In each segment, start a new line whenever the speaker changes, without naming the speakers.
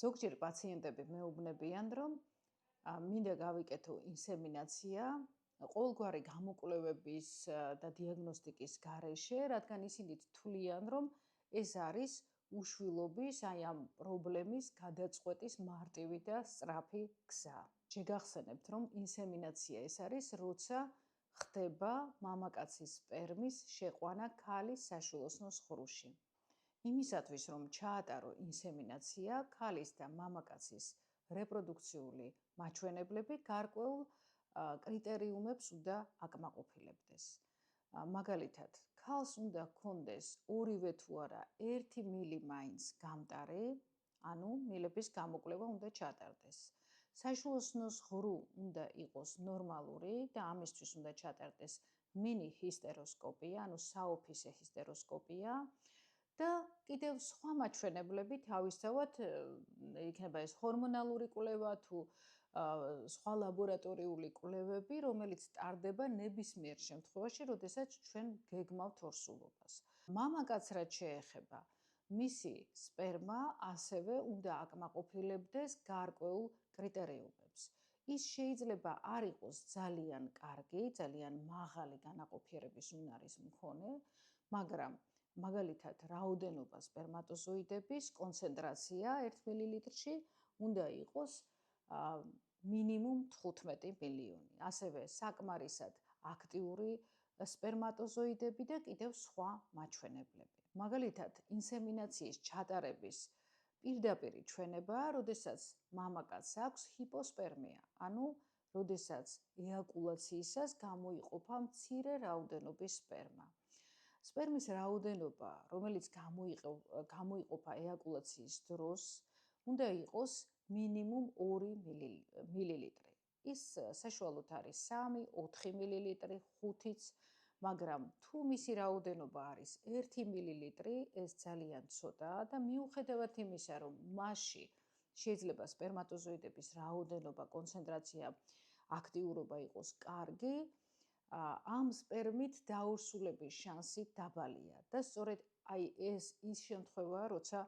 ზოგჯერ პაციენტები მეუბნებიან, რომ მინდა გავიკეთო ინსემინაცია ყოველგვარი გამოკვლევების და დიაგნოსტიკის გარეშე, რადგან ისინი თვლიან, რომ ეს არის უშვილობის, აი ამ პრობლემის გადაწყვეტის მარტივი და სწრაფი გზა. შეგახსენებთ, რომ ინსემინაცია ეს არის, როცა ხდება მამაკაცის სპერმის შეყვანა ქალის საშვილოსნოს ღრუში. იმისათვის, რომ ჩაატარო ინსემინაცია, ქალის და მამაკაცის რეპროდუქციული მაჩვენებლები გარკვეულ კრიტერიუმებს უნდა აკმაყოფილებდეს. მაგალითად, ქალს უნდა ჰქონდეს ორივე თუ არა 1 მილი მაინც გამტარი, ანუ მილების გამოკვლევა უნდა ჩატარდეს. საშვილოსნოს ღრუ უნდა იყოს ნორმალური და ამისთვის უნდა ჩატარდეს მინი ჰისტეროსკოპია, ანუ საოფისე ჰისტეროსკოპია. და კიდევ სხვა მაჩვენებლები თავისთავად იქნება ეს ჰორმონალური კვლევა თუ სხვა ლაბორატორიული კვლევები, რომელიც ტარდება ნებისმიერ შემთხვევაში, როდესაც ჩვენ გეგმავთ ორსულობას. მამაკაცს რაც შეეხება, მისი სპერმა ასევე უნდა აკმაყოფილებდეს გარკვეულ კრიტერიუმებს. ის შეიძლება არ იყოს ძალიან კარგი, ძალიან მაღალი განაყოფიერების უნარის მქონე, მაგრამ მაგალითად, რაოდენობა სპერმატოზოიდების კონცენტრაცია 1 მილilitrში უნდა იყოს მინიმუმ 15 მილიონი. ასევე საკმარისად აქტიური სპერმატოზოიდები და კიდევ სხვა მაჩვენებლები. მაგალითად, ინსემინაციის ჩატარების პირდაპირი ჩვენებაა, როდესაც მამაკაცს აქვს ჰიპოსპერმია, ანუ როდესაც ეაკულაციისას გამოიყოფა მცირე რაოდენობის სპერმა. სპერმის რაოდენობა, რომელიც გამოიყოფა ეაკულაციის დროს, უნდა იყოს მინიმუმ 2 მილილიტრი. ის საშუალოდ არის 3-4 მილილიტრი, 5-იც, მაგრამ თუ მისი რაოდენობა არის 1 მილილიტრი, ეს ძალიან ცოტაა და მიუხედავად იმისა, რომ მასში შეიძლება სპერმატოზოიდების რაოდენობა, კონცენტრაცია, აქტიურობა იყოს კარგი, ამ სპერმით დაურსულების შანსი დაბალია და სწორედ აი ეს ის შემთხვევაა, როცა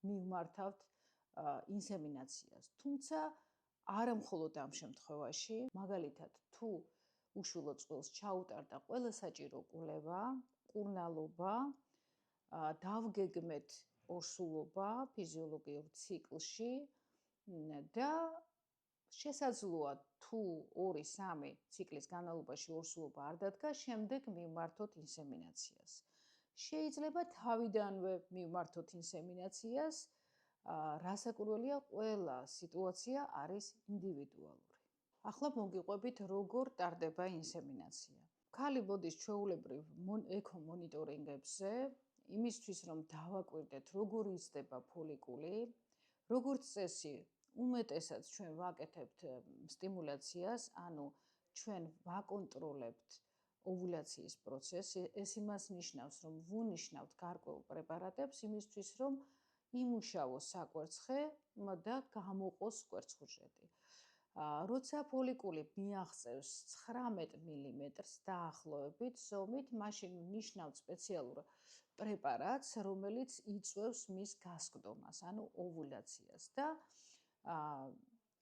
მივმართავთ ინსემინაციას. თუმცა არა მხოლოდ ამ შემთხვევაში, მაგალითად, თუ უშვილო წყვილს ჩაუტარდა ყველა საჭირო კვლევა, მკურნალობა, დავგეგმეთ ორსულობა ფიზიოლოგიურ ციკლში და შესაძლოა თუ 2-3 ციკლის განმავლობაში ორსულობა არ დადგა, შემდეგ მივმართოთ ინსემინაციას. შეიძლება თავიდანვე მივმართოთ ინსემინაციას, რასაკვირველია, ყველა სიტუაცია არის ინდივიდუალური. ახლა მოგიყვებით, როგორ ტარდება ინსემინაცია. ქალი მოდის ჩვეულებრივ ეკო მონიტორინგებზე, იმისთვის, რომ დავაკვირდეთ, როგორ იზრდება ფოლიკული, როგორც წესი, უმეტესად ჩვენ ვაკეთებთ სტიმულაციას, ანუ ჩვენ ვაკონტროლებთ ოვულაციის პროცესს. ეს იმას ნიშნავს, რომ ვუნიშნავთ გარკვეულ პრეპარატებს იმისთვის, რომ იმუშაოს საკვერცხე და გამოყოს კვერცხუჯრედი. როცა ფოლიკული მიაღწევს 19 მილიმეტრს დაახლოებით ზომით, მაშინ ნიშნავთ სპეციალურ პრეპარატს, რომელიც იწვევს მის გასკდომას, ანუ ოვულაციას და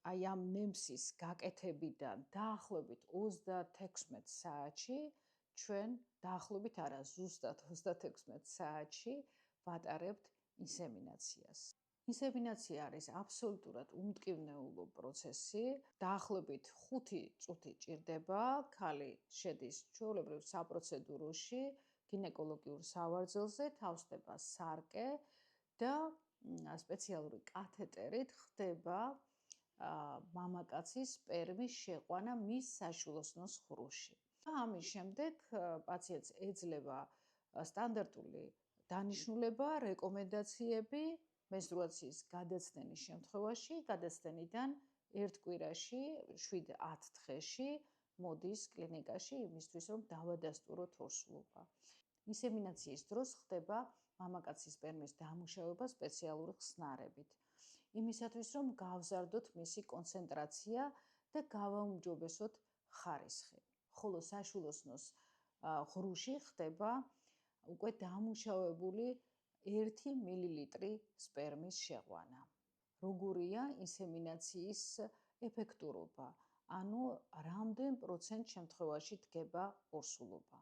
აი ამ ნემსის გაკეთებიდან დაახლოებით 36 საათში ჩვენ დაახლოებით არა ზუსტად 36 საათში ვატარებთ ინსემინაციას. ინსემინაცია არის აბსოლუტურად უმტკივნეულო პროცესი. დაახლოებით 5 წუთი ჭირდება, ქალი შედის ჩვეულებრივ საპროცედუროში, გინეკოლოგიურ სავარძელზე, თავსდება სარკე და სპეციალური კათეტერით ხდება მამაკაცის სპერმის შეყვანა მის საშვილოსნოს ღრუში. ამის შემდეგ პაციენტს ეძლევა სტანდარტული დანიშნულება, რეკომენდაციები მენსტრუაციის გადაცდენის შემთხვევაში, გადაცდენიდან 1 კვირაში 7-10 დღეში მოდის კლინიკაში იმისთვის, რომ დავადასტუროთ ორსულობა. ინსემინაციის დროს ხდება მამაკაცის სპერმის დამუშავება სპეციალური ხსნარებით. იმისათვის, რომ გავზარდოთ მისი კონცენტრაცია და გავაუმჯობესოთ ხარისხი. ხოლო საშვილოსნოს ღრუში ხდება უკვე დამუშავებული 1 მილილიტრი სპერმის შეყვანა. როგორია ინსემინაციის ეფექტურობა, ანუ რამდენ პროცენტ შემთხვევაში დგება ორსულობა.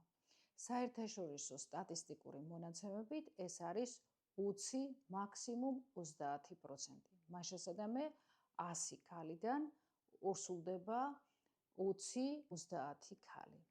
საერთაშორისო სტატისტიკური მონაცემებით ეს არის 20, მაქსიმუმ 30%. მას შესაბამე 100 ქალიდან ორსულდება 20-30 ქალი.